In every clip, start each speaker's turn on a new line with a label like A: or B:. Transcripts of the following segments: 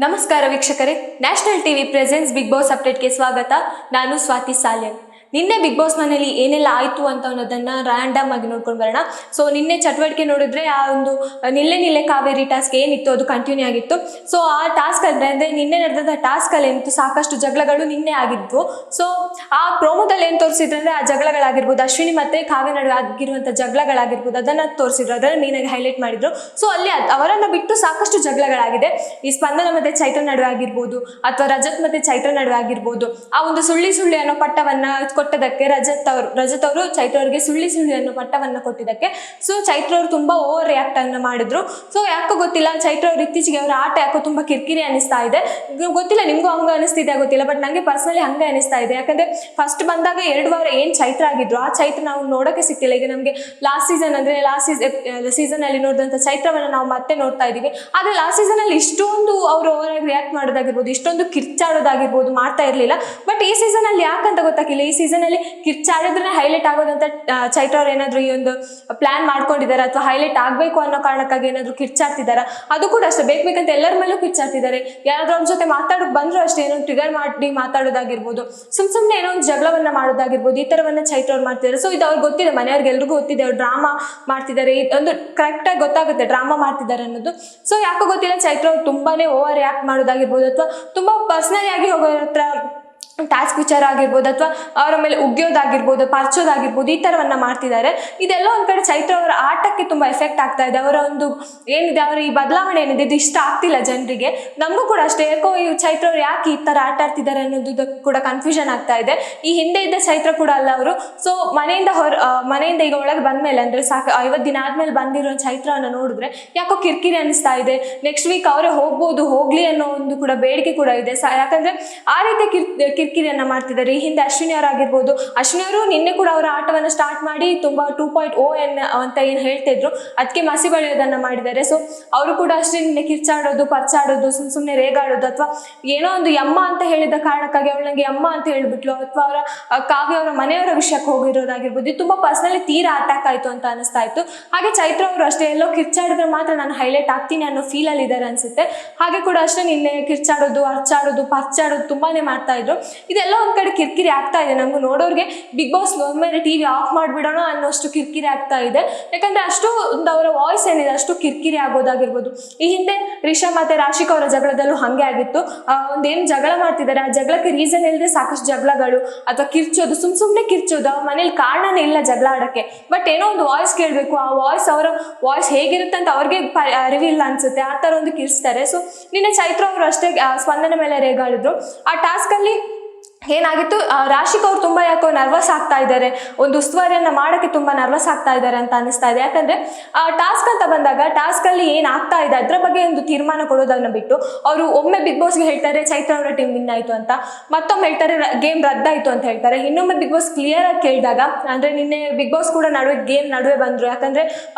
A: ನಮಸ್ಕಾರ ವೀಕ್ಷಕರೇ, National TV presents Bigg Boss ಅಪ್ಡೇಟ್ಗೆ ಸ್ವಾಗತ. ನಾನು ಸ್ವಾತಿ ಸಾಲ್ಯನ್. ನಿನ್ನೆ ಬಿಗ್ ಬಾಸ್ ಮನೇಲಿ ಏನೆಲ್ಲ ಆಯಿತು ಅಂತ ಅನ್ನೋದನ್ನು ರ್ಯಾಂಡಮ್ ಆಗಿ ನೋಡ್ಕೊಂಡು ಬರೋಣ. ಸೊ ನಿನ್ನೆ ಚಟುವಟಿಕೆ ನೋಡಿದ್ರೆ ಆ ಒಂದು ನಿಲ್ಲೆ ಕಾವೇರಿ ಟಾಸ್ಕ್ ಏನಿತ್ತು ಅದು ಕಂಟಿನ್ಯೂ ಆಗಿತ್ತು. ಸೊ ಆ ಟಾಸ್ಕ್ ಅಂದರೆ ನಿನ್ನೆ ನಡೆದ ಟಾಸ್ಕಲ್ಲಿ ಏನಿತ್ತು, ಸಾಕಷ್ಟು ಜಗಳಗಳು ನಿನ್ನೆ ಆಗಿದ್ವು. ಸೊ ಆ ಪ್ರೋಮೋದಲ್ಲಿ ಏನು ತೋರಿಸಿದ್ರು ಅಂದರೆ ಆ ಜಗಳಗಳಾಗಿರ್ಬೋದು, ಅಶ್ವಿನಿ ಮತ್ತು ಕಾವ್ಯ ನಡುವೆ ಆಗಿರುವಂಥ ಜಗಳಗಳಾಗಿರ್ಬೋದು, ಅದನ್ನು ತೋರಿಸಿದ್ರು, ಅದನ್ನು ಮೇನಾಗಿ ಹೈಲೈಟ್ ಮಾಡಿದ್ರು. ಸೊ ಅಲ್ಲಿ ಅವರನ್ನು ಬಿಟ್ಟು ಸಾಕಷ್ಟು ಜಗಳಗಳಾಗಿದೆ. ಈ ಸ್ಪಂದನ ಮತ್ತು ಚೈತ್ರ ನಡುವೆ ಆಗಿರ್ಬೋದು, ಅಥವಾ ರಜತ್ ಮತ್ತು ಚೈತ್ರ ನಡುವೆ ಆಗಿರ್ಬೋದು, ಆ ಒಂದು ಸುಳ್ಳಿ ಅನ್ನೋ ಪಟ್ಟವನ್ನು ಕೊಟ್ಟದಕ್ಕೆ ರಜತ್ ಅವರು ಚೈತ್ರ ಅವ್ರಿಗೆ ಸುಳ್ಳಿ ಅನ್ನೋ ಪಟ್ಟವನ್ನು ಕೊಟ್ಟಿದ್ದಕ್ಕೆ ಸೊ ಚೈತ್ರ ಅವರು ತುಂಬಾ ಓವರ್ ರಿಯಾಕ್ಟ್ ಅನ್ನ ಮಾಡಿದ್ರು. ಸೊ ಯಾಕೋ ಗೊತ್ತಿಲ್ಲ, ಚೈತ್ರ ಅವ್ರು ಇತ್ತೀಚೆಗೆ ಅವರ ಆಟ ಯಾಕೋ ತುಂಬಾ ಕಿರಿಕಿರಿ ಅನಿಸ್ತಾ ಇದೆ. ಗೊತ್ತಿಲ್ಲ ನಿಮ್ಗೂ ಹಂಗ ಅನಿಸ್ತಿದೆ ಗೊತ್ತಿಲ್ಲ, ಬಟ್ ನಂಗೆ ಪರ್ಸನಲಿ ಹಂಗೆ ಅನಿಸ್ತಾ ಇದೆ. ಯಾಕಂದ್ರೆ ಫಸ್ಟ್ ಬಂದಾಗ 2 ವಾರ ಏನ್ ಚೈತ್ರ ಆಗಿದ್ರು ಆ ಚೈತ್ರ ನಾವು ನೋಡೋಕೆ ಸಿಕ್ತಿಲ್ಲ. ಈಗ ನಮಗೆ ಲಾಸ್ಟ್ ಸೀಸನ್ ಅಲ್ಲಿ ನೋಡಿದಂತ ಚೈತ್ರವನ್ನ ನಾವು ಮತ್ತೆ ನೋಡ್ತಾ ಇದೀವಿ. ಆದ್ರೆ ಲಾಸ್ಟ್ ಸೀಸನ್ ಅಲ್ಲಿ ಇಷ್ಟೊಂದು ಅವರು ಓವರ್ ಆಗಿ ರಿಯಾಕ್ಟ್ ಮಾಡೋದಾಗಿರ್ಬೋದು, ಇಷ್ಟೊಂದು ಕಿರ್ಚಾಡೋದಾಗಿರ್ಬೋದು ಮಾಡ್ತಾ ಇರ್ಲಿಲ್ಲ. ಬಟ್ ಈ ಸೀಸನ್ ಅಲ್ಲಿ ಯಾಕಂತ ಗೊತ್ತಾಗಿಲ್ಲ. ಈ ಸೀಸನ್ ಅಲ್ಲಿ ಕಿರ್ಚಾಡಿದ್ರೆ ಹೈಲೈಟ್ ಆಗೋದಂತ ಚೈತ್ರ ಅವ್ರು ಏನಾದ್ರು ಈ ಒಂದು ಪ್ಲಾನ್ ಮಾಡ್ಕೊಂಡಿದ್ದಾರೆ, ಅಥವಾ ಹೈಲೈಟ್ ಆಗ್ಬೇಕು ಅನ್ನೋ ಕಾರಣಕ್ಕಾಗಿ ಏನಾದ್ರು ಕಿರ್ಚಾಡ್ತಿದಾರ, ಅದು ಕೂಡ ಅಷ್ಟೇ ಬೇಕಂತ ಎಲ್ಲರ ಮೇಲೂ ಕಿರ್ಚಾಡ್ತಿದ್ದಾರೆ. ಯಾರಾದ್ರೂ ಅವ್ರ ಜೊತೆ ಮಾತಾಡೋಕೆ ಬಂದ್ರು ಅಷ್ಟೇ ಏನೋ ಟ್ರಿಗರ್ ಮಾಡಿ ಮಾತಾಡೋದಾಗಿರ್ಬೋದು, ಸುಮ್ನೆ ಏನೋ ಒಂದು ಜಗಳವನ್ನ ಮಾಡೋದಾಗಿರ್ಬೋದು, ಈ ತರವನ್ನ ಚೈತ್ರ ಅವ್ರು ಮಾಡ್ತಿದ್ದಾರೆ. ಸೊ ಇದು ಅವ್ರಿಗೆ ಗೊತ್ತಿದೆ, ಮನೆಯವ್ರಿಗೆ ಎಲ್ರಿಗೂ ಗೊತ್ತಿದೆ ಅವ್ರು ಡ್ರಾಮಾ ಮಾಡ್ತಿದ್ದಾರೆ, ಒಂದು ಕರೆಕ್ಟ್ ಆಗಿ ಗೊತ್ತಾಗುತ್ತೆ ಡ್ರಾಮಾ ಮಾಡ್ತಿದ್ದಾರೆ ಅನ್ನೋದು. ಸೊ ಯಾಕೋ ಗೊತ್ತಿಲ್ಲ, ಚೈತ್ರ ಅವ್ರು ತುಂಬಾನೇ ಓವರ್ ರಿಯಾಕ್ಟ್ ಮಾಡೋದಾಗಿರ್ಬೋದು, ಅಥವಾ ತುಂಬಾ ಪರ್ಸನಲಿ ಆಗಿ ಹೋಗೋರ ಹತ್ರ ಟಾಸ್ಕ್ ವಿಚಾರ ಆಗಿರ್ಬೋದು, ಅಥವಾ ಅವರ ಮೇಲೆ ಉಗ್ಯೋದಾಗಿರ್ಬೋದು, ಪರ್ಚೋದಾಗಿರ್ಬೋದು, ಈ ಥರವನ್ನ ಮಾಡ್ತಿದ್ದಾರೆ. ಇದೆಲ್ಲ ಒಂದು ಕಡೆ ಚೈತ್ರ ಅವರ ಆಟಕ್ಕೆ ತುಂಬ ಎಫೆಕ್ಟ್ ಆಗ್ತಾ ಇದೆ. ಅವರ ಒಂದು ಏನಿದೆ, ಅವರ ಈ ಬದಲಾವಣೆ ಏನಿದೆ ಇದು ಇಷ್ಟ ಆಗ್ತಿಲ್ಲ ಜನರಿಗೆ. ನಮಗೂ ಕೂಡ ಅಷ್ಟೇ, ಯಾಕೋ ಈ ಚೈತ್ರ ಅವ್ರು ಯಾಕೆ ಈ ಥರ ಆಟ ಆಡ್ತಿದ್ದಾರೆ ಅನ್ನೋದು ಕೂಡ ಕನ್ಫ್ಯೂಷನ್ ಆಗ್ತಾ ಇದೆ. ಈ ಹಿಂದೆ ಇದ್ದ ಚೈತ್ರ ಕೂಡ ಅಲ್ಲ ಅವರು. ಸೊ ಮನೆಯಿಂದ ಈಗ ಒಳಗೆ ಬಂದ್ಮೇಲೆ ಅಂದರೆ 50 ದಿನ ಆದ್ಮೇಲೆ ಬಂದಿರೋ ಚೈತ್ರವನ್ನು ನೋಡಿದ್ರೆ ಯಾಕೋ ಕಿರಿಕಿರಿ ಅನಿಸ್ತಾ ಇದೆ. ನೆಕ್ಸ್ಟ್ ವೀಕ್ ಅವರೇ ಹೋಗ್ಲಿ ಅನ್ನೋ ಒಂದು ಕೂಡ ಬೇಡಿಕೆ ಕೂಡ ಇದೆ. ಯಾಕಂದ್ರೆ ಆ ರೀತಿ ಕಿರಿಕಿರಿಯನ್ನ ಮಾಡ್ತಿದ್ದಾರೆ. ಈ ಹಿಂದೆ ಅಶ್ವಿನಿ ಅವರಾಗಿರ್ಬೋದು, ಅಶ್ವಿನಿ ಅವರು ನಿನ್ನೆ ಕೂಡ ಅವರ ಆಟವನ್ನು ಸ್ಟಾರ್ಟ್ ಮಾಡಿ ತುಂಬಾ 2.0 ಅಂತ ಏನು ಹೇಳ್ತಿದ್ರು, ಅದಕ್ಕೆ ಮಸಿ ಬಳಿಯೋದನ್ನ ಮಾಡಿದ್ದಾರೆ. ಸೊ ಅವರು ಕೂಡ ಅಷ್ಟೇ ನಿನ್ನೆ ಕಿರ್ಚಾಡೋದು, ಪರ್ಚಾಡೋದು, ಸುಮ್ಮನೆ ರೇಗಾಡೋದು, ಅಥವಾ ಏನೋ ಒಂದು ಯಮ್ಮ ಅಂತ ಹೇಳಿದ ಕಾರಣಕ್ಕಾಗಿ ಅವಳು ನಂಗೆ ಯಮ್ಮ ಅಂತ ಹೇಳ್ಬಿಟ್ಲು, ಅಥವಾ ಅವರ ಕಾವ್ಯ ಅವರ ಮನೆಯವರ ವಿಷಯಕ್ಕೆ ಹೋಗಿರೋದಾಗಿರ್ಬೋದು, ಇದು ತುಂಬಾ ಪರ್ಸನಲಿ ತೀರಾ ಅಟ್ಯಾಕ್ ಆಯ್ತು ಅಂತ ಅನಿಸ್ತಾ ಇತ್ತು. ಹಾಗೆ ಚೈತ್ರ ಅವರು ಅಷ್ಟೇ ಎಲ್ಲೋ ಕಿರ್ಚಾಡಿದ್ರೆ ಮಾತ್ರ ನಾನು ಹೈಲೈಟ್ ಆಗ್ತೀನಿ ಅನ್ನೋ ಫೀಲ್ ಅಲ್ಲಿ ಇದ್ದಾರೆ ಅನ್ಸುತ್ತೆ. ಹಾಗೆ ಕೂಡ ಅಷ್ಟೇ ನಿನ್ನೆ ಕಿರ್ಚಾಡೋದು, ಅರ್ಚಾಡೋದು, ಪರ್ಚಾಡೋದು ತುಂಬಾನೇ ಮಾಡ್ತಾ ಇದ್ರು. ಇದೆಲ್ಲ ಒಂದ್ ಕಡೆ ಕಿರಿಕಿರಿ ಆಗ್ತಾ ಇದೆ ನಮ್ಗೆ ನೋಡೋರ್ಗೆ. ಬಿಗ್ ಬಾಸ್ ಒಮ್ಮೆಲೆ ಟಿವಿ ಆಫ್ ಮಾಡ್ಬಿಡೋಣ ಅನ್ನೋಷ್ಟು ಕಿರಿಕಿರಿ ಆಗ್ತಾ ಇದೆ. ಯಾಕಂದ್ರೆ ಅಷ್ಟು ಒಂದು ಅವರ ವಾಯ್ಸ್ ಏನಿದೆ ಅಷ್ಟು ಕಿರಿಕಿರಿ ಆಗೋದಾಗಿರ್ಬೋದು. ಈ ಹಿಂದೆ ರಿಷಬ್ ಮತ್ತೆ ರಾಶಿಕಾ ಅವರ ಜಗಳದಲ್ಲೂ ಹಂಗೆ ಆಗಿತ್ತು. ಒಂದೇನು ಜಗಳ ಮಾಡ್ತಿದ್ದಾರೆ, ಆ ಜಗಳಕ್ಕೆ ರೀಸನ್ ಇಲ್ಲದೆ ಸಾಕಷ್ಟು ಜಗಳಗಳು, ಅಥವಾ ಕಿರ್ಚೋದು, ಸುಮ್ನೆ ಕಿರ್ಚೋದು, ಅವ್ರ ಮನೇಲಿ ಕಾರಣನೇ ಇಲ್ಲ ಜಗಳ ಆಡಕ್ಕೆ. ಬಟ್ ಏನೋ ಒಂದು ವಾಯ್ಸ್ ಕೇಳಬೇಕು, ಆ ವಾಯ್ಸ್ ಅವರ ವಾಯ್ಸ್ ಹೇಗಿರುತ್ತೆ ಅಂತ ಅವ್ರಿಗೆ ಅರಿವಿಲ್ಲ ಅನ್ಸುತ್ತೆ, ಆ ಥರ ಒಂದು ಕಿರ್ಚ್ತಾರೆ. ಸೊ ನಿನ್ನೆ ಚೈತ್ರ ಅವರು ಅಷ್ಟೇ ಸ್ಪಂದನ ಮೇಲೆ ರೇಗಾಡಿದ್ರು. ಆ ಟಾಸ್ಕ್ ಅಲ್ಲಿ ಏನಾಗಿತ್ತು, ರಾಶಿಕಾ ಅವ್ರು ತುಂಬಾ ಯಾಕೋ ನರ್ವಸ್ ಆಗ್ತಾ ಇದ್ದಾರೆ, ಒಂದು ಉಸ್ತುವಾರಿಯನ್ನ ಮಾಡಕ್ಕೆ ತುಂಬಾ ನರ್ವಸ್ ಆಗ್ತಾ ಇದ್ದಾರೆ ಅಂತ ಅನಿಸ್ತಾ ಇದೆ. ಯಾಕಂದ್ರೆ ಟಾಸ್ಕ್ ಅಂತ ಬಂದಾಗ ಟಾಸ್ಕ್ ಅಲ್ಲಿ ಏನ್ ಆಗ್ತಾ ಇದೆ ಅದ್ರ ಬಗ್ಗೆ ಒಂದು ತೀರ್ಮಾನ ಕೊಡೋದನ್ನ ಬಿಟ್ಟು ಅವರು ಒಮ್ಮೆ ಬಿಗ್ ಬಾಸ್ಗೆ ಹೇಳ್ತಾರೆ ಚೈತ್ರ ಅವರ ಟೀಮ್ ವಿನ್ ಆಯ್ತು ಅಂತ, ಮತ್ತೊಮ್ಮೆ ಹೇಳ್ತಾರೆ ಗೇಮ್ ರದ್ದಾಯ್ತು ಅಂತ ಹೇಳ್ತಾರೆ. ಇನ್ನೊಮ್ಮೆ ಬಿಗ್ ಬಾಸ್ ಕ್ಲಿಯರ್ ಆಗಿ ಕೇಳಿದಾಗ, ಅಂದ್ರೆ ನಿನ್ನೆ ಬಿಗ್ ಬಾಸ್ ಕೂಡ ಗೇಮ್ ನಡುವೆ ಬಂದ್ರು. ಯಾಕಂದ್ರೆ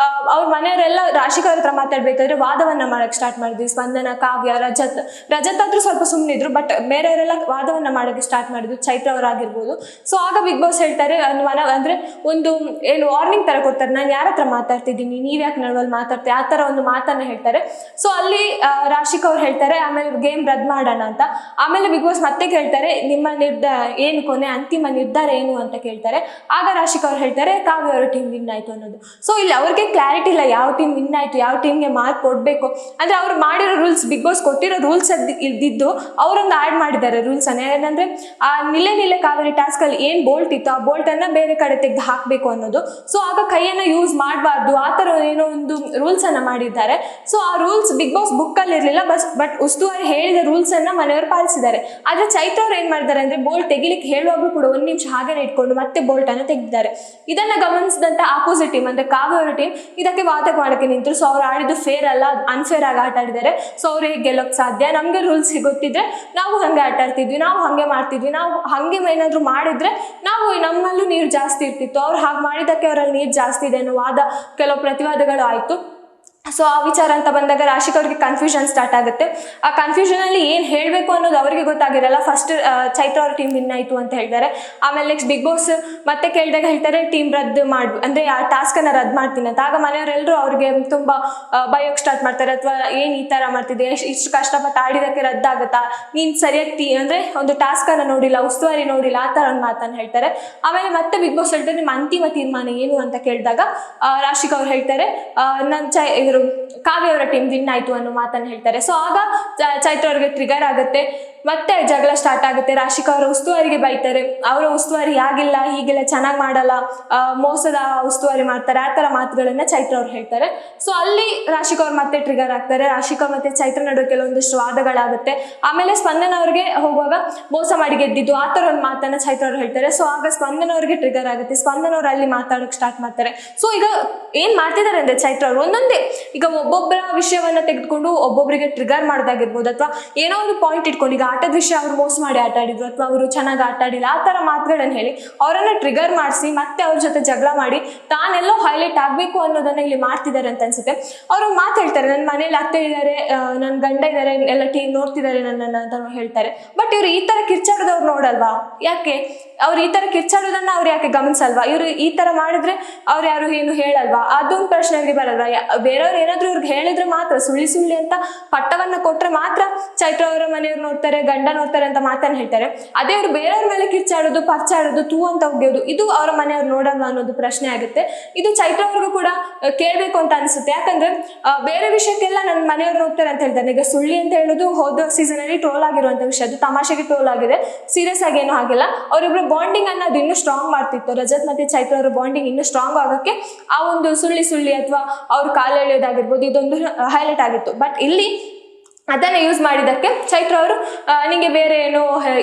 A: ಅವ್ರ ಮನೆಯವರೆಲ್ಲ ರಾಶಿಕಾ ಅವ್ರ ಹತ್ರ ಮಾತಾಡ್ಬೇಕಾದ್ರೆ ವಾದವನ್ನ ಮಾಡಕ್ ಸ್ಟಾರ್ಟ್ ಮಾಡಿದ್ವಿ. ಸ್ಪಂದನ, ಕಾವ್ಯ, ರಜತ್ ಆದ್ರೂ ಸ್ವಲ್ಪ ಸುಮ್ಮನಿದ್ರು, ಬಟ್ ಬೇರೆಯವರೆಲ್ಲ ವಾದವನ್ನ ಮಾಡಕ್ಕೆ ಸ್ಟಾರ್ಟ್ ಮಾಡಿದ್ರು, ಚೈತ್ರ ಅವರಾಗಿರ್ಬೋದು. ಸೊ ಆಗ ಬಿಗ್ ಬಾಸ್ ಹೇಳ್ತಾರೆ, ಅಂದ್ರೆ ಒಂದು ಏನು ವಾರ್ನಿಂಗ್ ತರ ಕೊಡ್ತಾರೆ, ನಾನು ಯಾರ ಹತ್ರ ಮಾತಾಡ್ತಿದ್ದೀನಿ, ನೀವ್ ಯಾಕೆ ನಡುವಲ್ಲಿ ಮಾತಾಡ್ತೀವಿ, ಆ ತರ ಒಂದು ಮಾತನ್ನ ಹೇಳ್ತಾರೆ. ಸೊ ಅಲ್ಲಿ ರಾಶಿಕಾ ಅವ್ರು ಹೇಳ್ತಾರೆ ಆಮೇಲೆ ಗೇಮ್ ರದ್ದು ಮಾಡೋಣ ಅಂತ. ಆಮೇಲೆ ಬಿಗ್ ಬಾಸ್ ಮತ್ತೆ ಕೇಳ್ತಾರೆ ನಿಮ್ಮ ನಿರ್ಧಾರ ಏನು, ಕೊನೆ ಅಂತಿಮ ನಿರ್ಧಾರ ಏನು ಅಂತ ಕೇಳ್ತಾರೆ. ಆಗ ರಾಶಿಕಾ ಅವ್ರು ಹೇಳ್ತಾರೆ ಕಾವ್ಯ ಅವರ ಟೀಮ್ ವಿನ್ ಆಯ್ತು ಅನ್ನೋದು. ಸೊ ಇಲ್ಲಿ ಅವ್ರಿಗೆ ಕ್ಲಾರಿಟಿ ಇಲ್ಲ ಯಾವ ಟೀಮ್ ವಿನ್ ಆಯ್ತು, ಯಾವ ಟೀಮ್ಗೆ ಮಾರ್ಕ್ ಕೊಡ್ಬೇಕು. ಅಂದ್ರೆ ಅವ್ರು ಮಾಡಿರೋ ರೂಲ್ಸ್, ಬಿಗ್ ಬಾಸ್ ಕೊಟ್ಟಿರೋ ರೂಲ್ಸ್ ಇದ್ದಿದ್ದು ಅವರೊಂದು ಆಡ್ ಮಾಡಿದ್ದಾರೆ ರೂಲ್ಸ್ ಅನ್ನ. ಏನಂದ್ರೆ ಆ ನಿಲ್ಲೆ ಕಾವೇರಿ ಟಾಸ್ಕ್ ಅಲ್ಲಿ ಏನ್ ಬೋಲ್ಟ್ ಇತ್ತು ಆ ಬೋಲ್ಟ್ ಅನ್ನ ಬೇರೆ ಕಡೆ ತೆಗೆದು ಹಾಕ್ಬೇಕು ಅನ್ನೋದು. ಸೊ ಆಗ ಕೈಯನ್ನ ಯೂಸ್ ಮಾಡಬಾರ್ದು, ಆ ತರ ಏನೋ ಒಂದು ರೂಲ್ಸ್ ಅನ್ನ ಮಾಡಿದ್ದಾರೆ. ಸೊ ಆ ರೂಲ್ಸ್ ಬಿಗ್ ಬಾಸ್ ಬುಕ್ ಅಲ್ಲಿ ಇರ್ಲಿಲ್ಲ, ಬಟ್ ಉಸ್ತುವಾರಿ ಹೇಳಿದ ರೂಲ್ಸ್ ಅನ್ನ ಮನೆಯವರು ಪಾಲಿಸಿದ್ದಾರೆ. ಆದ್ರೆ ಚೈತ್ರ ಅವ್ರು ಏನ್ ಮಾಡಿದ್ದಾರೆ ಅಂದ್ರೆ ಬೋಲ್ಟ್ ತೆಗಿಲಿಕ್ಕೆ ಹೇಳುವಾಗ್ಲೂ ಕೂಡ 1 ನಿಮಿಷ ಹಾಗೆ ಇಟ್ಕೊಂಡು ಮತ್ತೆ ಬೋಲ್ಟ್ ಅನ್ನ ತೆಗೆದಿದ್ದಾರೆ. ಇದನ್ನ ಗಮನಿಸಿದಂತ ಆಪೋಸಿಟ್ ಟೀಮ್ ಅಂದ್ರೆ ಕಾವ್ಯ ಅವರ ಟೀಮ್ ಇದಕ್ಕೆ ವಾದ ಮಾಡಕ್ಕೆ ನಿಂತರು. ಸೊ ಅವ್ರು ಆಡಿದ್ದು ಫೇರ್ ಅಲ್ಲ, ಅನ್ಫೇರ್ ಆಗಿ ಆಟ ಆಡಿದ್ದಾರೆ. ಸೊ ಅವ್ರು ಹೇಗೆ ಗೆಲ್ಲೋಕ್ ಸಾಧ್ಯ, ನಮ್ಗೆ ರೂಲ್ಸ್ ಗೊತ್ತಿದ್ರೆ ನಾವು ಹಂಗೆ ಆಟ ಆಡ್ತಿದ್ವಿ, ನಾವು ಹಂಗೆ ಮಾಡ್ತಿದ್ವಿ, ನಾವು ಹಂಗೆ ಏನಾದ್ರು ಮಾಡಿದ್ರೆ ನಾವು ನಮ್ಮಲ್ಲೂ ನೀರು ಜಾಸ್ತಿ ಇರ್ತಿತ್ತು, ಅವ್ರು ಹಾಗೆ ಮಾಡಿದಕ್ಕೆ ಅವರಲ್ಲಿ ನೀರು ಜಾಸ್ತಿ ಇದೆ ಅನ್ನೋ ವಾದ, ಕೆಲವು ಪ್ರತಿವಾದಗಳು ಆಯ್ತು. ಸೊ ಆ ವಿಚಾರ ಅಂತ ಬಂದಾಗ ರಾಶಿಕ್ ಅವ್ರಿಗೆ ಕನ್ಫ್ಯೂಷನ್ ಸ್ಟಾರ್ಟ್ ಆಗುತ್ತೆ. ಆ ಕನ್ಫ್ಯೂಷನ್ ಅಲ್ಲಿ ಏನ್ ಹೇಳ್ಬೇಕು ಅನ್ನೋದು ಅವರಿಗೆ ಗೊತ್ತಾಗಿರಲ್ಲ. ಫಸ್ಟ್ ಚೈತ್ರ ಅವ್ರ ಟೀಮ್ ವಿನ್ ಆಯ್ತು ಅಂತ ಹೇಳ್ತಾರೆ. ಆಮೇಲೆ ನೆಕ್ಸ್ಟ್ ಬಿಗ್ ಬಾಸ್ ಮತ್ತೆ ಕೇಳಿದಾಗ ಹೇಳ್ತಾರೆ ಟೀಮ್ ರದ್ದು ಮಾಡು ಅಂದ್ರೆ ಆ ಟಾಸ್ಕ್ ಅನ್ನ ರದ್ದು ಮಾಡ್ತೀನಿ ಅಂತ. ಆಗ ಮನೆಯವರೆಲ್ಲರೂ ಅವ್ರಿಗೆ ತುಂಬಾ ಬಯೋಕ್ ಸ್ಟಾರ್ಟ್ ಮಾಡ್ತಾರೆ, ಅಥವಾ ಏನ್ ಈ ತರ ಮಾಡ್ತಿದ್ದೆ, ಇಷ್ಟು ಕಷ್ಟಪಟ್ಟು ಆಡಿದಕ್ಕೆ ರದ್ದಾಗತ್ತಾ, ನೀನ್ ಸರಿಯಾಗಿ ಅಂದ್ರೆ ಒಂದು ಟಾಸ್ಕ್ ಅನ್ನ ನೋಡಿಲ್ಲ, ಉಸ್ತುವಾರಿ ನೋಡಿಲ್ಲ, ಆ ತರ ಒಂದು ಮಾತನ್ನ ಹೇಳ್ತಾರೆ. ಆಮೇಲೆ ಮತ್ತೆ ಬಿಗ್ ಬಾಸ್ ಹೇಳ್ತಾರೆ ನಿಮ್ಮ ಅಂತಿಮ ತೀರ್ಮಾನ ಏನು ಅಂತ ಕೇಳಿದಾಗ ರಾಶಿಕ್ ಅವ್ರು ಹೇಳ್ತಾರೆ ಇವರು ಕಾವ್ಯ ಅವರ ಟೀಮ್ ವಿನ್ ಆಯ್ತು ಅನ್ನೋ ಮಾತನ್ನ ಹೇಳ್ತಾರೆ. ಸೊ ಆಗ ಚೈತ್ರ ಅವ್ರಿಗೆ ಟ್ರಿಗರ್ ಆಗುತ್ತೆ, ಮತ್ತೆ ಜಗಳ ಸ್ಟಾರ್ಟ್ ಆಗುತ್ತೆ. ರಾಶಿಕ್ ಅವರ ಉಸ್ತುವಾರಿಗೆ ಬೈತಾರೆ, ಅವರ ಉಸ್ತುವಾರಿ ಆಗಿಲ್ಲ ಹೀಗೆಲ್ಲ ಚೆನ್ನಾಗಿ ಮಾಡಲ್ಲ, ಮೋಸದ ಉಸ್ತುವಾರಿ ಮಾಡ್ತಾರೆ, ಆ ತರ ಮಾತುಗಳನ್ನ ಚೈತ್ರ ಅವ್ರು ಹೇಳ್ತಾರೆ. ಸೊ ಅಲ್ಲಿ ರಾಶಿಕ್ ಅವ್ರು ಮತ್ತೆ ಟ್ರಿಗರ್ ಆಗ್ತಾರೆ. ರಾಶಿಕ್ ಅವ್ರು ಮತ್ತೆ ಚೈತ್ರ ನಡುವೆ ಕೆಲವೊಂದಿಷ್ಟು ವಾದಗಳಾಗುತ್ತೆ. ಆಮೇಲೆ ಸ್ಪಂದನ ಅವ್ರಿಗೆ ಹೋಗುವಾಗ ಮೋಸ ಮಾಡಿ ಗೆದ್ದಿದ್ದು ಆ ತರ ಒಂದು ಮಾತನ್ನ ಚೈತ್ರ ಅವ್ರು ಹೇಳ್ತಾರೆ. ಸೊ ಆಗ ಸ್ಪಂದನ ಅವ್ರಿಗೆ ಟ್ರಿಗರ್ ಆಗುತ್ತೆ. ಸ್ಪಂದನ ಅವ್ರು ಅಲ್ಲಿ ಮಾತಾಡೋಕೆ ಸ್ಟಾರ್ಟ್ ಮಾಡ್ತಾರೆ. ಸೊ ಈಗ ಏನ್ ಮಾಡ್ತಿದ್ದಾರೆ ಅಂದ್ರೆ ಚೈತ್ರ ಅವ್ರು ಒಂದೊಂದೇ ಈಗ ಒಬ್ಬೊಬ್ಬರ ವಿಷಯವನ್ನ ತೆಗೆದುಕೊಂಡು ಒಬ್ಬೊಬ್ಬರಿಗೆ ಟ್ರಿಗರ್ ಮಾಡೋದಾಗಿರ್ಬೋದು, ಅಥವಾ ಏನೋ ಒಂದು ಪಾಯಿಂಟ್ ಇಟ್ಕೊಂಡು ಈಗ ಆಟದ ವಿಷಯ ಅವ್ರು ಮೋಸ ಮಾಡಿ ಆಟ ಆಡಿದ್ರು ಅಥವಾ ಅವರು ಚೆನ್ನಾಗಿ ಆಟ ಆಡಿಲ್ಲ ಆ ತರ ಮಾತುಗಳನ್ನ ಹೇಳಿ ಅವರನ್ನ ಟ್ರಿಗರ್ ಮಾಡಿಸಿ ಮತ್ತೆ ಅವ್ರ ಜೊತೆ ಜಗಳ ಮಾಡಿ ತಾನೆಲ್ಲೋ ಹೈಲೈಟ್ ಆಗ್ಬೇಕು ಅನ್ನೋದನ್ನ ಇಲ್ಲಿ ಮಾಡ್ತಿದ್ದಾರೆ ಅಂತ ಅನ್ಸುತ್ತೆ. ಅವರು ಮಾತು ಹೇಳ್ತಾರೆ, ನನ್ನ ಮನೇಲಿ ಅತ್ತೆ ಇದ್ದಾರೆ, ನನ್ನ ಗಂಡ ಇದ್ದಾರೆ, ಎಲ್ಲ ಟೀಮ್ ನೋಡ್ತಿದ್ದಾರೆ ನನ್ನನ್ನು ಅಂತ ಹೇಳ್ತಾರೆ. ಬಟ್ ಇವ್ರು ಈ ತರ ಕಿರ್ಚಾಡೋದವ್ರು ನೋಡಲ್ವಾ? ಯಾಕೆ ಅವ್ರು ಈ ತರ ಕಿರ್ಚಾಡೋದನ್ನ ಅವ್ರು ಯಾಕೆ ಗಮನಿಸಲ್ವಾ? ಇವ್ರು ಈ ತರ ಮಾಡಿದ್ರೆ ಅವ್ರು ಯಾರು ಏನು ಹೇಳಲ್ವಾ? ಅದೊಂದು ಪ್ರಶ್ನೆ ಅವ್ರಿಗೆ ಬರಲ್ವಾ? ಬೇರೆಯವ್ರು ಏನಾದ್ರು ಇವ್ರಿಗೆ ಹೇಳಿದ್ರೆ ಮಾತ್ರ ಸುಳ್ಳಿ ಸುಳ್ಳಿ ಅಂತ ಪಟ್ಟವನ್ನ ಕೊಟ್ರೆ ಮಾತ್ರ ಚೈತ್ರ ಅವರ ಮನೆಯವ್ರು ನೋಡ್ತಾರೆ, ಗಂಡ ನೋಡ್ತಾರೆ ಅಂತ ಮಾತನ್ನ ಹೇಳ್ತಾರೆ. ಅದೇ ಅವ್ರು ಬೇರೆಯವ್ರ ಮೇಲೆ ಕಿರ್ಚಾಡೋದು, ಪರ್ಚಾಡೋದು, ತೂ ಅಂತ ಒಗೆಯೋದು ಇದು ಅವರ ಮನೆಯವ್ರು ನೋಡಲ್ವಾ ಅನ್ನೋದು ಪ್ರಶ್ನೆ ಆಗುತ್ತೆ. ಇದು ಚೈತ್ರ ಅವ್ರಿಗೂ ಕೂಡ ಕೇಳ್ಬೇಕು ಅಂತ ಅನ್ಸುತ್ತೆ. ಯಾಕಂದ್ರೆ ಬೇರೆ ವಿಷಯಕ್ಕೆಲ್ಲ ನನ್ನ ಮನೆಯವ್ರು ನೋಡ್ತಾರೆ ಅಂತ ಹೇಳ್ತಾರೆ. ಈಗ ಸುಳ್ಳಿ ಅಂತ ಹೇಳೋದು ಹೋದ ಸೀಸನ್ ಅಲ್ಲಿ ಟ್ರೋಲ್ ಆಗಿರುವಂತ ವಿಷಯ, ಅದು ತಮಾಷೆಗೆ ಟ್ರೋಲ್ ಆಗಿದೆ, ಸೀರಿಯಸ್ ಆಗಿ ಏನೂ ಆಗಿಲ್ಲ. ಅವರಿಬ್ರು ಬಾಂಡಿಂಗ್ ಅನ್ನ ಅದು ಇನ್ನೂ ಸ್ಟ್ರಾಂಗ್ ಮಾಡ್ತಿತ್ತು. ರಜತ್ ಮತ್ತೆ ಚೈತ್ರ ಅವರ ಬಾಂಡಿಂಗ್ ಇನ್ನೂ ಸ್ಟ್ರಾಂಗ್ ಆಗೋಕ್ಕೆ ಆ ಒಂದು ಸುಳ್ಳಿ ಅಥವಾ ಅವ್ರ ಕಾಲು ಎಳೆಯೋದಾಗಿರ್ಬೋದು ಇದೊಂದು ಹೈಲೈಟ್ ಆಗಿತ್ತು. ಬಟ್ ಇಲ್ಲಿ ಅದನ್ನ ಯೂಸ್ ಮಾಡಿದಕ್ಕೆ ಚೈತ್ರ ಅವರು ನಿಂಗೆ ಬೇರೆ ಏನೋ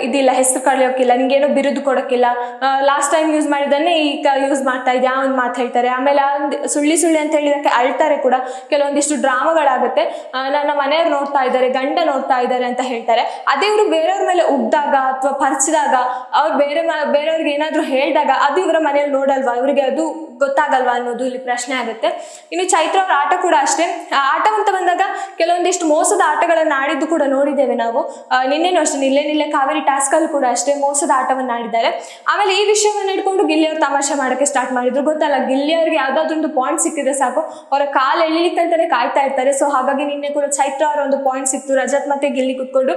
A: ಇದಿಲ್ಲ, ಹೆಸರು ಕಳೆಯೋಕ್ಕಿಲ್ಲ, ನಿಂಗೇನೋ ಬಿರುದು ಕೊಡೋಕ್ಕಿಲ್ಲ, ಲಾಸ್ಟ್ ಟೈಮ್ ಯೂಸ್ ಮಾಡಿದನ್ನೇ ಈಗ ಯೂಸ್ ಮಾಡ್ತಾ ಇದ್ಯಾ ಒಂದು ಮಾತು ಹೇಳ್ತಾರೆ. ಆಮೇಲೆ ಒಂದು ಸುಳ್ಳಿ ಅಂತ ಹೇಳಿದಕ್ಕೆ ಅಳ್ತಾರೆ ಕೂಡ, ಕೆಲವೊಂದಿಷ್ಟು ಡ್ರಾಮಾಗಳಾಗುತ್ತೆ. ನನ್ನ ಮನೆಯವ್ರು ನೋಡ್ತಾ ಇದ್ದಾರೆ, ಗಂಡ ನೋಡ್ತಾ ಇದ್ದಾರೆ ಅಂತ ಹೇಳ್ತಾರೆ. ಅದೇ ಇವರು ಬೇರೆಯವ್ರ ಮೇಲೆ ಉಗ್ದಾಗ ಅಥವಾ ಪರ್ಚಿದಾಗ ಅವ್ರು ಬೇರೆಯವ್ರಿಗೆ ಏನಾದರೂ ಹೇಳಿದಾಗ ಅದು ಇವರ ಮನೆಯಲ್ಲಿ ನೋಡಲ್ವಾ, ಇವರಿಗೆ ಅದು ಗೊತ್ತಾಗಲ್ವಾ ಅನ್ನೋದು ಇಲ್ಲಿ ಪ್ರಶ್ನೆ ಆಗುತ್ತೆ. ಇನ್ನು ಚೈತ್ರ ಅವ್ರ ಆಟ ಕೂಡ ಅಷ್ಟೇ. ಆಟ ಅಂತ ಬಂದಾಗ ಕೆಲವೊಂದಿಷ್ಟು ಮೋಸದ ಆಟಗಳನ್ನ ಆಡಿದ್ದು ಕೂಡ ನೋಡಿದ್ದೇವೆ ನಾವು. ನಿನ್ನೆನೂ ಅಷ್ಟೇ, ನಿಲ್ಲೆ ಕಾವೇರಿ ಟಾಸ್ಕ್ ಅಲ್ಲಿ ಕೂಡ ಅಷ್ಟೇ ಮೋಸದ ಆಟವನ್ನ ಆಡಿದ್ದಾರೆ. ಆಮೇಲೆ ಈ ವಿಷಯವನ್ನ ಇಟ್ಕೊಂಡು ಗಿಲ್ಲಿ ಅವ್ರು ತಮಾಷೆ ಮಾಡೋಕೆ ಸ್ಟಾರ್ಟ್ ಮಾಡಿದ್ರು. ಗೊತ್ತಲ್ಲ, ಗಿಲ್ಲಿ ಅವ್ರಿಗೆ ಯಾವ್ದಾದ್ರು ಪಾಯಿಂಟ್ ಸಿಕ್ಕಿದ್ರೆ ಸಾಕು ಅವರ ಕಾಲು ಎಳಿಲಿಕ್ಕಂತಾನೆ ಕಾಯ್ತಾ ಇರ್ತಾರೆ. ಸೊ ಹಾಗಾಗಿ ನಿನ್ನೆ ಕೂಡ ಚೈತ್ರ ಅವರ ಒಂದು ಪಾಯಿಂಟ್ ಸಿಕ್ತು. ರಜತ್ ಮತ್ತೆ ಗಿಲ್ಲಿ ಕುತ್ಕೊಂಡು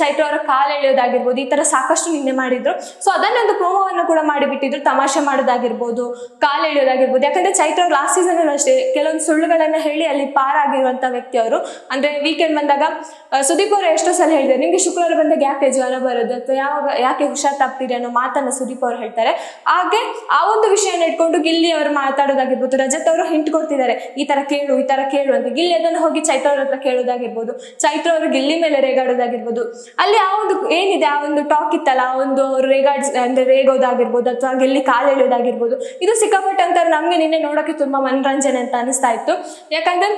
A: ಚೈತ್ರ ಅವರ ಕಾಲು ಎಳೆಯೋದಾಗಿರ್ಬೋದು ಈ ತರ ಸಾಕಷ್ಟು ನಿನ್ನೆ ಮಾಡಿದ್ರು. ಸೊ ಅದನ್ನೊಂದು ಪ್ರೋಮೋವನ್ನು ಕೂಡ ಮಾಡಿಬಿಟ್ಟಿದ್ರು, ತಮಾಷೆ ಮಾಡೋದಾಗಿರ್ಬೋದು, ಕಾಲು ಎಳೆಯೋದಾಗಿರ್ಬೋದು. ಯಾಕಂದ್ರೆ ಚೈತ್ರ ಅವ್ರು ಲಾಸ್ಟ್ ಸೀಸನ್ ಅಲ್ಲೂ ಅಷ್ಟೇ ಕೆಲವೊಂದು ಸುಳ್ಳುಗಳನ್ನ ಹೇಳಿ ಅಲ್ಲಿ ಪಾರಾಗಿರುವಂತ ವ್ಯಕ್ತಿ ಅವರು. ಅಂದ್ರೆ ವೀಕೆಂಡ್ ಬಂದಾಗ ಸುದೀಪ್ ಅವರು ಎಷ್ಟೋ ಸಲ ಹೇಳಿದ್ದಾರೆ, ನಿಮ್ಗೆ ಶುಕ್ರವಾರ ಬಂದಾಗ ಯಾಕೆ ಜ್ವರ ಬರೋದು ಅಥವಾ ಯಾಕೆ ಹುಷಾರ್ ತಪ್ಪಿರಿ ಅನ್ನೋ ಮಾತನ್ನ ಸುದೀಪ್ ಅವರು ಹೇಳ್ತಾರೆ. ಹಾಗೆ ಆ ಒಂದು ವಿಷಯನ ಇಟ್ಕೊಂಡು ಗಿಲ್ಲಿ ಅವರು ಮಾತಾಡೋದಾಗಿರ್ಬೋದು, ರಜತ್ ಅವರು ಹಿಂಟ್ ಕೊಡ್ತಿದ್ದಾರೆ ಈ ತರ ಕೇಳು ಅಂತ. ಗಿಲ್ಲಿ ಅದನ್ನು ಹೋಗಿ ಚೈತ್ರ ಅವ್ರ ಹತ್ರ ಕೇಳೋದಾಗಿರ್ಬೋದು, ಚೈತ್ರ ಅವರು ಗಿಲ್ಲಿ ಮೇಲೆ ರೇಗಾಡೋದಾಗಿರ್ಬೋದು. ಅಲ್ಲಿ ಆ ಒಂದು ಏನಿದೆ ಆ ಒಂದು ಟಾಕ್ ಇತ್ತಲ್ಲ, ಆ ಒಂದು ರೇಗೋದಾಗಿರ್ಬೋದು ಅಥವಾ ಗಿಲ್ಲಿ ಕಾಲು ಎಳೆಯೋದಾಗಿರ್ಬೋದು, ಇದು ಸಿಕ್ಕಾಪಟ್ಟೆ ಅಂತಾರೆ. ನಮ್ಗೆ ನಿನ್ನೆ ನೋಡೋಕೆ ತುಂಬಾ ಮನೋರಂಜನೆ ಅಂತ ಅನಿಸ್ತಾ ಇತ್ತು. ಯಾಕಂದ್ರೆ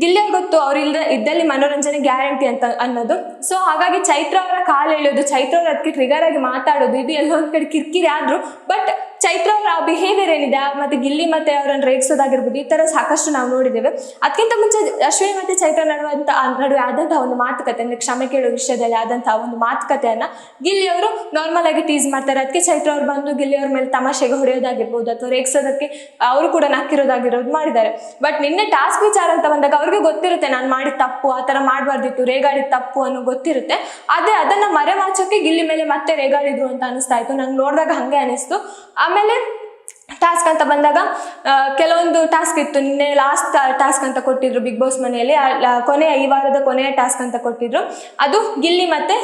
A: ಗಿಲ್ಲಿ ಅವ್ರು ಗೊತ್ತು ಅವ್ರು ಇದ್ದಲ್ಲಿ ಮನೋರಂಜನೆ ಗ್ಯಾರಂಟಿ ಅಂತ ಅನ್ನೋದು. ಸೊ ಹಾಗಾಗಿ ಚೈತ್ರ ಅವರ ಕಾಲು ಎಳೆಯೋದು, ಚೈತ್ರ ಅವ್ರ ಅದಕ್ಕೆ ಟ್ರಿಗರ್ ಆಗಿ ಮಾತಾಡೋದು ಇದು ಎಲ್ಲ ಒಂದ್ ಕಡೆ ಕಿರಿಕಿರಿ ಆದ್ರು. ಬಟ್ ಚೈತ್ರ ಅವರ ಬಿಹೇವಿಯರ್ ಏನಿದೆ ಮತ್ತೆ ಗಿಲ್ಲಿ ಮತ್ತೆ ಅವರನ್ನು ರೇಗಿಸೋದಾಗಿರ್ಬೋದು ಈ ತರ ಸಾಕಷ್ಟು ನಾವು ನೋಡಿದ್ದೇವೆ. ಅದಕ್ಕಿಂತ ಮುಂಚೆ ಅಶ್ವಿನಿ ಮತ್ತೆ ಚೈತ್ರ ನಡುವೆ ಆದಂತಹ ಒಂದು ಮಾತುಕತೆ, ಅಂದ್ರೆ ಕ್ಷಮೆ ಕೇಳೋ ವಿಷಯದಲ್ಲಿ ಆದಂತಹ ಒಂದು ಮಾತುಕತೆಯನ್ನ ಗಿಲ್ಲಿ ಅವರು ನಾರ್ಮಲ್ ಆಗಿ ಟೀಸ್ ಮಾಡ್ತಾರೆ. ಅದಕ್ಕೆ ಚೈತ್ರ ಅವ್ರು ಬಂದು ಗಿಲ್ಲಿ ಅವ್ರ ಮೇಲೆ ತಮಾಷೆಗೆ ಹೊಡೆಯೋದಾಗಿರ್ಬೋದು ಅಥವಾ ರೇಗಿಸೋದಕ್ಕೆ ಅವರು ಕೂಡ ನಕ್ಕಿರೋದಾಗಿರೋದು ಮಾಡಿದ್ದಾರೆ. ಬಟ್ ನಿನ್ನೆ ಟಾಸ್ಕ್ ವಿಚಾರ ಅಂತ ಬಂದಾಗ ಅವ್ರಿಗೆ ಗೊತ್ತಿರುತ್ತೆ ನಾನು ಮಾಡಿದ ತಪ್ಪು, ಆ ತರ ಮಾಡಬಾರ್ದಿತ್ತು, ರೇಗಾಡಿದ ತಪ್ಪು ಅನ್ನೋ ಗೊತ್ತಿರುತ್ತೆ. ಆದ್ರೆ ಅದನ್ನ ಮರೆಮಾಚೋಕೆ ಗಿಲ್ಲಿ ಮೇಲೆ ಮತ್ತೆ ರೇಗಾಡಿದ್ರು ಅಂತ ಅನಿಸ್ತಾ ಇತ್ತು. ನಂಗೆ ನೋಡಿದಾಗ ಹಂಗೆ ಅನಿಸ್ತು. ಆಮೇಲೆ ಟಾಸ್ಕ್ ಅಂತ ಬಂದಾಗ ಕೆಲವೊಂದು ಟಾಸ್ಕ್ ಇತ್ತು. ನಿನ್ನೆ ಲಾಸ್ಟ್ ಟಾಸ್ಕ್ ಅಂತ ಕೊಟ್ಟಿದ್ರು ಬಿಗ್ ಬಾಸ್ ಮನೆಯಲ್ಲಿ, ಈ ವಾರದ ಕೊನೆಯ ಟಾಸ್ಕ್ ಅಂತ ಕೊಟ್ಟಿದ್ರು. ಅದು ಗಿಲ್ಲಿ ಮತ್ತೆ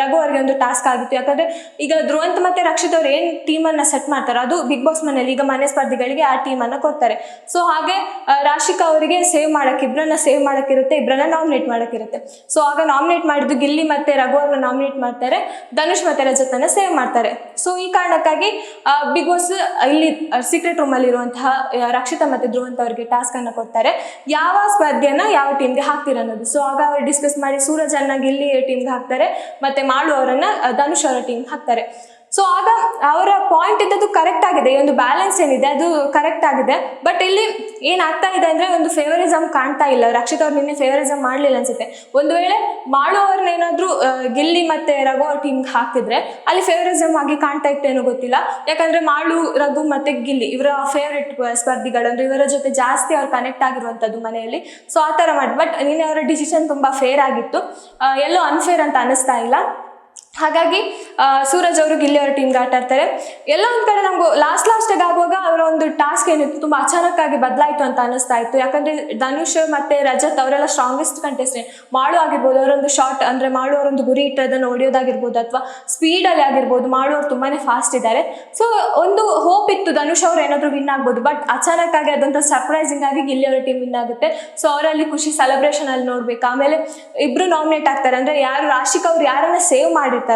A: ರಘು ಅವರಿಗೆ ಒಂದು ಟಾಸ್ಕ್ ಆಗಿತ್ತು. ಯಾಕಂದ್ರೆ ಈಗ ಧ್ರುವಂತ್ ಮತ್ತೆ ರಕ್ಷಿತ್ ಅವ್ರು ಏನ್ ಟೀಮ್ ಅನ್ನ ಸೆಟ್ ಮಾಡ್ತಾರೆ ಅದು ಬಿಗ್ ಬಾಸ್ ಮನೆಯಲ್ಲಿ ಈಗ ಮನೆ ಸ್ಪರ್ಧಿಗಳಿಗೆ ಆ ಟೀಮ್ ಅನ್ನ ಕೊಡ್ತಾರೆ. ಸೊ ಹಾಗೆ ರಾಶಿಕಾ ಅವರಿಗೆ ಇಬ್ಬರನ್ನ ಸೇವ್ ಮಾಡಕ್ಕಿರುತ್ತೆ, ಇಬ್ಬರನ್ನ ನಾಮಿನೇಟ್ ಮಾಡಕ್ಕಿರುತ್ತೆ. ಸೊ ಆಗ ನಾಮಿನೇಟ್ ಮಾಡಿದ್ದು ಗಿಲ್ಲಿ ಮತ್ತೆ ರಘು ಅವ್ರನ್ನ ನಾಮಿನೇಟ್ ಮಾಡ್ತಾರೆ, ಧನುಷ್ ಮತ್ತೆ ರಜತ್ ಅನ್ನ ಸೇವ್ ಮಾಡ್ತಾರೆ. ಸೊ ಈ ಕಾರಣಕ್ಕಾಗಿ ಬಿಗ್ ಬಾಸ್ ಇಲ್ಲಿ ಸೀಕ್ರೆಟ್ ರೂಮ್ ಅಲ್ಲಿ ಇರುವಂತಹ ರಕ್ಷಿತಾ ಮತ್ತೆ ಧ್ರುವಂತ್ ಅವರಿಗೆ ಟಾಸ್ಕ್ ಅನ್ನ ಕೊಡ್ತಾರೆ, ಯಾವ ಸ್ಪರ್ಧೆಯನ್ನ ಯಾವ ಟೀಮ್ಗೆ ಹಾಕ್ತೀರ ಅನ್ನೋದು. ಸೊ ಆಗ ಅವರು ಡಿಸ್ಕಸ್ ಮಾಡಿ ಸೂರಜ್ ಅನ್ನ ಗಿಲ್ಲಿ ಟೀಮ್ಗೆ ಹಾಕ್ತಾರೆ, ಮತ್ತೆ ಮಾಳು ಅವರನ್ನ ಧನುಷ್ ಅವರ ಟೀಮ್ ಹಾಕ್ತಾರೆ. ಸೊ ಆಗ ಅವರ ಪಾಯಿಂಟ್ ಇದ್ದದ್ದು ಕರೆಕ್ಟ್ ಆಗಿದೆ, ಈ ಒಂದು ಬ್ಯಾಲೆನ್ಸ್ ಏನಿದೆ ಅದು ಕರೆಕ್ಟ್ ಆಗಿದೆ. ಬಟ್ ಇಲ್ಲಿ ಏನಾಗ್ತಾ ಇದೆ ಅಂದ್ರೆ ಒಂದು ಫೇವರಿಸಮ್ ಕಾಣ್ತಾ ಇಲ್ಲ. ರಕ್ಷಿತ್ ಅವ್ರು ನಿನ್ನೆ ಫೇವರಿಸಮ್ ಮಾಡ್ಲಿಲ್ಲ ಅನ್ಸುತ್ತೆ. ಒಂದು ವೇಳೆ ಮಾಡುವವ್ರನ್ನೇನಾದ್ರೂ ಗಿಲ್ಲಿ ಮತ್ತೆ ರಘು ಅವ್ರ ಟೀಮ್ ಹಾಕ್ತಿದ್ರೆ ಅಲ್ಲಿ ಫೇವರಿಸಮ್ ಆಗಿ ಕಾಣ್ತಾ ಇತ್ತೇನೋ ಗೊತ್ತಿಲ್ಲ. ಯಾಕಂದ್ರೆ ಮಾಳು, ರಘು ಮತ್ತೆ ಗಿಲ್ಲಿ ಇವರ ಫೇವ್ರೆಟ್ ಸ್ಪರ್ಧಿಗಳು, ಅಂದ್ರೆ ಇವರ ಜೊತೆ ಜಾಸ್ತಿ ಅವ್ರು ಕನೆಕ್ಟ್ ಆಗಿರುವಂತದ್ದು ಮನೆಯಲ್ಲಿ. ಸೊ ಆ ತರ ಮಾಡಿ, ಬಟ್ ನಿನ್ನೆ ಅವರ ಡಿಸಿಷನ್ ತುಂಬಾ ಫೇರ್ ಆಗಿತ್ತು, ಎಲ್ಲೋ ಅನ್ಫೇರ್ ಅಂತ ಅನಿಸ್ತಾ ಇಲ್ಲ. ಹಾಗಾಗಿ ಸೂರಜ್ ಅವರು ಗಿಲ್ಲಿ ಅವರ ಟೀಮ್ಗೆ ಆಟ ಆಡ್ತಾರೆ. ಎಲ್ಲ ಒಂದ್ ಕಡೆ ನಮ್ಗೆ ಲಾಸ್ಟಿಗೆ ಆಗುವಾಗ ಅವರ ಒಂದು ಟಾಸ್ಕ್ ಏನಿತ್ತು ತುಂಬಾ ಅಚಾನಕ್ ಆಗಿ ಬದಲಾಯಿತು ಅಂತ ಅನಿಸ್ತಾ ಇತ್ತು. ಯಾಕಂದ್ರೆ ಧನುಷ್ ಮತ್ತೆ ರಜತ್ ಅವರೆಲ್ಲ ಸ್ಟ್ರಾಂಗೆಸ್ಟ್ ಕಂಟೆಸ್ಟೆಂಟ್. ಮಾಡು ಆಗಿರ್ಬೋದು, ಅವರೊಂದು ಶಾರ್ಟ್ ಅಂದ್ರೆ ಮಾಡು ಅವರೊಂದು ಗುರಿ ಇಟ್ಟದನ್ನು ಹೊಡೆಯೋದಾಗಿರ್ಬೋದು ಅಥವಾ ಸ್ಪೀಡ್ ಅಲ್ಲಿ ಆಗಿರ್ಬೋದು, ಮಾಡು ಅವ್ರು ತುಂಬಾನೇ ಫಾಸ್ಟ್ ಇದ್ದಾರೆ. ಸೊ ಒಂದು ಹೋಪ್ ಇತ್ತು ಧನುಷ್ ಅವ್ರು ಏನಾದ್ರು ವಿನ್ ಆಗ್ಬೋದು. ಬಟ್ ಅಚಾನಕ್ ಆಗಿ ಅದಂತ ಸರ್ಪ್ರೈಸಿಂಗ್ ಆಗಿ ಗಿಲ್ಲಿ ಅವರ ಟೀಮ್ ವಿನ್ ಆಗುತ್ತೆ. ಸೊ ಅವರಲ್ಲಿ ಖುಷಿ ಸೆಲೆಬ್ರೇಷನ್ ಅಲ್ಲಿ ನೋಡ್ಬೇಕು. ಆಮೇಲೆ ಇಬ್ರು ನಾಮಿನೇಟ್ ಆಗ್ತಾರೆ, ಅಂದ್ರೆ ಯಾರು ರಾಶಿಕ್ ಅವ್ರು ಯಾರನ್ನ ಸೇವ್ ಮಾಡಿರ್ತಾರೋ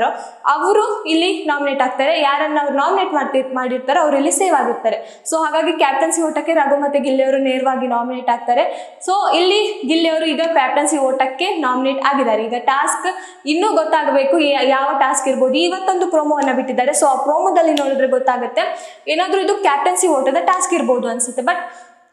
A: ಅವರು ಇಲ್ಲಿ ನಾಮಿನೇಟ್ ಆಗ್ತಾರೆ, ಯಾರನ್ನ ಅವ್ರು ನಾಮಿನೇಟ್ ಮಾಡಿರ್ತಾರೋ ಅವ್ರು ಇಲ್ಲಿ ಸೇವ್ ಆಗಿರ್ತಾರೆ. ಸೊ ಹಾಗಾಗಿ ಕ್ಯಾಪ್ಟನ್ಸಿ ಓಟಕ್ಕೆ ರಘು ಮತ್ತೆ ಗಿಲ್ಲಿ ಅವರು ನೇರವಾಗಿ ನಾಮಿನೇಟ್ ಆಗ್ತಾರೆ. ಸೊ ಇಲ್ಲಿ ಗಿಲ್ಲಿ ಅವರು ಈಗ ಕ್ಯಾಪ್ಟನ್ಸಿ ಓಟಕ್ಕೆ ನಾಮಿನೇಟ್ ಆಗಿದ್ದಾರೆ. ಈಗ ಟಾಸ್ಕ್ ಇನ್ನೂ ಗೊತ್ತಾಗಬೇಕು, ಯಾವ ಟಾಸ್ಕ್ ಇರ್ಬೋದು. ಇವತ್ತೊಂದು ಪ್ರೋಮೋವನ್ನ ಬಿಟ್ಟಿದ್ದಾರೆ. ಸೊ ಆ ಪ್ರೋಮೋದಲ್ಲಿ ನೋಡಿದ್ರೆ ಗೊತ್ತಾಗುತ್ತೆ ಏನಾದ್ರೂ ಇದು ಕ್ಯಾಪ್ಟನ್ಸಿ ಓಟದ ಟಾಸ್ಕ್ ಇರ್ಬೋದು ಅನ್ಸುತ್ತೆ. ಬಟ್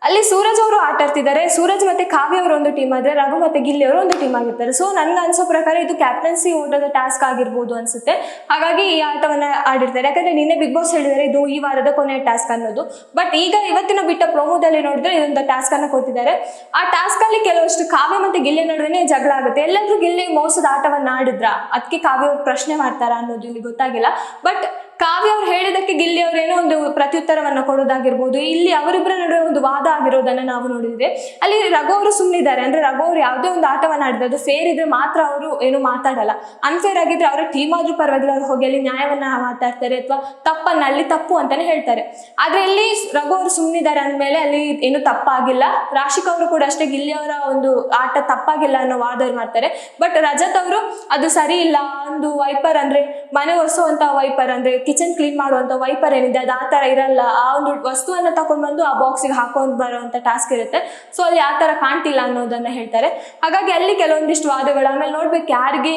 A: ಅಲ್ಲಿ ಸೂರಜ್ ಅವರು ಆಟ ಆಡ್ತಿದ್ದಾರೆ. ಸೂರಜ್ ಮತ್ತೆ ಕಾವ್ಯ ಅವರು ಒಂದು ಟೀಮ್ ಆದ್ರೆ ರಘು ಮತ್ತೆ ಗಿಲ್ಲಿ ಅವರು ಒಂದು ಟೀಮ್ ಆಗಿರ್ತಾರೆ. ಸೊ ನನ್ಗೆ ಅನ್ಸೋ ಪ್ರಕಾರ ಇದು ಕ್ಯಾಪ್ಟನ್ಸಿ ಓಟದ ಟಾಸ್ಕ್ ಆಗಿರ್ಬೋದು ಅನ್ಸುತ್ತೆ. ಹಾಗಾಗಿ ಈ ಆಟವನ್ನ ಆಡಿರ್ತಾರೆ. ಯಾಕಂದ್ರೆ ನಿನ್ನೆ ಬಿಗ್ ಬಾಸ್ ಹೇಳಿದ್ದಾರೆ ಇದು ಈ ವಾರದ ಕೊನೆಯ ಟಾಸ್ಕ್ ಅನ್ನೋದು. ಬಟ್ ಈಗ ಇವತ್ತಿನ ಬಿಟ್ಟ ಪ್ರೋಮೋದಲ್ಲಿ ನೋಡಿದ್ರೆ ಇದೊಂದು ಟಾಸ್ಕ್ ಅನ್ನ ಕೊಟ್ಟಿದ್ದಾರೆ. ಆ ಟಾಸ್ಕ್ ಅಲ್ಲಿ ಕೆಲವಷ್ಟು ಕಾವ್ಯ ಮತ್ತೆ ಗಿಲ್ಲಿ ನಡುವೆ ಜಗಳ ಆಗುತ್ತೆ. ಎಲ್ಲಾದ್ರೂ ಗಿಲ್ಲಿ ಮೋಸದ ಆಟವನ್ನ ಆಡಿದ್ರ, ಅದಕ್ಕೆ ಕಾವ್ಯ ಅವ್ರು ಪ್ರಶ್ನೆ ಮಾಡ್ತಾರ ಅನ್ನೋದು ಇಲ್ಲಿ ಗೊತ್ತಾಗಿಲ್ಲ. ಬಟ್ ಕಾವ್ಯ ಅವ್ರು ಹೇಳಿದಕ್ಕೆ ಗಿಲ್ಲಿ ಅವ್ರೇನೋ ಒಂದು ಪ್ರತ್ಯುತ್ತರವನ್ನ ಕೊಡೋದಾಗಿರ್ಬೋದು. ಇಲ್ಲಿ ಅವರಿಬ್ಬರ ನಡುವೆ ಒಂದು ವಾದ ಆಗಿರೋದನ್ನ ನಾವು ನೋಡಿದ್ವಿ. ಅಲ್ಲಿ ರಘು ಅವರು ಸುಮ್ಮನಿದ್ದಾರೆ, ಅಂದ್ರೆ ರಘು ಅವ್ರು ಯಾವುದೇ ಒಂದು ಆಟವನ್ನ ಆಡಿದ್ರೆ ಅದು ಫೇರ್ ಇದ್ರೆ ಮಾತ್ರ ಅವರು ಏನು ಮಾತಾಡಲ್ಲ. ಅನ್ಫೇರ್ ಆಗಿದ್ರೆ ಅವರ ಟೀಮ್ ಆದ್ರೂ ಪರವಾಗಿಲ್ಲ, ಅವ್ರು ಹೋಗಿ ಅಲ್ಲಿ ನ್ಯಾಯವನ್ನ ಮಾತಾಡ್ತಾರೆ ಅಥವಾ ತಪ್ಪನ್ನ ಅಲ್ಲಿ ತಪ್ಪು ಅಂತಾನೆ ಹೇಳ್ತಾರೆ. ಆದ್ರೆ ಇಲ್ಲಿ ರಘು ಅವರು ಸುಮ್ಮನಿದ್ದಾರೆ ಅಂದ್ಮೇಲೆ ಅಲ್ಲಿ ಏನು ತಪ್ಪಾಗಿಲ್ಲ. ರಾಶಿಕ್ ಅವರು ಕೂಡ ಅಷ್ಟೇ ಗಿಲ್ಲಿ ಅವರ ಒಂದು ಆಟ ತಪ್ಪಾಗಿಲ್ಲ ಅನ್ನೋ ವಾದ ಮಾಡ್ತಾರೆ. ಬಟ್ ರಜತ್ ಅವರು ಅದು ಸರಿ ಇಲ್ಲ, ಒಂದು ವೈಪರ್ ಅಂದ್ರೆ ಮನೆ ಒರೆಸುವಂತ ವೈಪರ್ ಅಂದ್ರೆ ಕಿಚನ್ ಕ್ಲೀನ್ ಮಾಡುವಂತ ವೈಪರ್ ಏನಿದೆ ಅದು ಆ ತರ ಇರಲ್ಲ. ಆ ಒಂದು ವಸ್ತುವನ್ನ ತಗೊಂಡ್ ಬಂದು ಆ ಬಾಕ್ಸಿಗೆ ಹಾಕೊಂಡ್ ಬರುವಂತ ಟಾಸ್ಕ್ ಇರುತ್ತೆ. ಸೊ ಅಲ್ಲಿ ಆ ತರ ಕಾಣ್ತಿಲ್ಲ ಅನ್ನೋದನ್ನ ಹೇಳ್ತಾರೆ. ಹಾಗಾಗಿ ಅಲ್ಲಿ ಕೆಲವೊಂದಿಷ್ಟು ವಾದಗಳು, ಆಮೇಲೆ ನೋಡ್ಬೇಕು ಯಾರಿಗೆ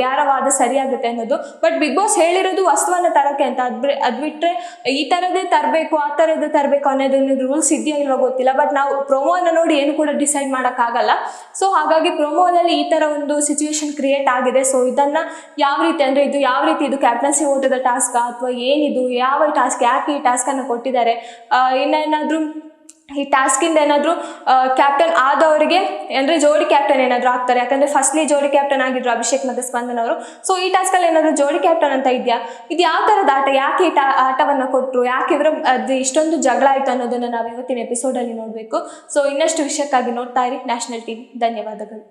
A: ಯಾರ ವಾದ ಸರಿಯಾಗುತ್ತೆ ಅನ್ನೋದು. ಬಟ್ ಬಿಗ್ ಬಾಸ್ ಹೇಳಿರೋದು ವಸ್ತುವನ್ನ ತರಕ್ಕೆ ಅಂತ, ಅದ್ ಬಿಟ್ರೆ ಈ ತರದೇ ತರಬೇಕು ಆ ತರದೇ ತರಬೇಕು ಅನ್ನೋದನ್ನ ರೂಲ್ಸ್ ಇದೆಯಾ ಇಲ್ವಾ ಗೊತ್ತಿಲ್ಲ. ಬಟ್ ನಾವು ಪ್ರೋಮೋನ ನೋಡಿ ಏನು ಕೂಡ ಡಿಸೈಡ್ ಮಾಡಕ್ ಆಗಲ್ಲ. ಸೊ ಹಾಗಾಗಿ ಪ್ರೋಮೋದಲ್ಲಿ ಈ ತರ ಒಂದು ಸಿಚುವೇಶನ್ ಕ್ರಿಯೇಟ್ ಆಗಿದೆ. ಸೊ ಇದನ್ನ ಯಾವ ರೀತಿ ಅಂದ್ರೆ ಇದು ಯಾವ ರೀತಿ ಇದು ಕ್ಯಾಪ್ಟನ್ಸಿ ಓಟದ ಟಾಸ್ಕ್ ಅಥವಾ ಏನಿದು, ಯಾವ ಟಾಸ್ಕ್, ಯಾಕೆ ಈ ಟಾಸ್ಕ್ ಅನ್ನು ಕೊಟ್ಟಿದ್ದಾರೆ, ಇನ್ನೇನಾದ್ರೂ ಈ ಟಾಸ್ಕ್ ಇಂದ ಏನಾದ್ರು ಕ್ಯಾಪ್ಟನ್ ಆದವರಿಗೆ ಅಂದ್ರೆ ಜೋಡಿ ಕ್ಯಾಪ್ಟನ್ ಏನಾದ್ರು ಆಗ್ತಾರೆ. ಯಾಕಂದ್ರೆ ಫಸ್ಟ್ಲಿ ಜೋಡಿ ಕ್ಯಾಪ್ಟನ್ ಆಗಿದ್ರು ಅಭಿಷೇಕ್ ಮತ್ತೆ ಸ್ಪಂದನ್ ಅವರು. ಸೊ ಈ ಟಾಸ್ಕ್ ಅಲ್ಲಿ ಏನಾದ್ರು ಜೋಡಿ ಕ್ಯಾಪ್ಟನ್ ಅಂತ ಇದೆಯಾ, ಇದು ಯಾವ ತರದ ಆಟ, ಯಾಕೆ ಈ ಆಟವನ್ನ ಕೊಟ್ರು, ಯಾಕೆ ಇವರು ಅದು ಇಷ್ಟೊಂದು ಜಗಳ ಆಯ್ತು ಅನ್ನೋದನ್ನ ನಾವು ಇವತ್ತಿನ ಎಪಿಸೋಡ್ ಅಲ್ಲಿ ನೋಡ್ಬೇಕು. ಸೊ ಇನ್ನಷ್ಟು ವಿಷಯಕ್ಕಾಗಿ ನೋಡ್ತಾ ಇರಿ ನ್ಯಾಷನಲ್ ಟಿವಿ. ಧನ್ಯವಾದಗಳು.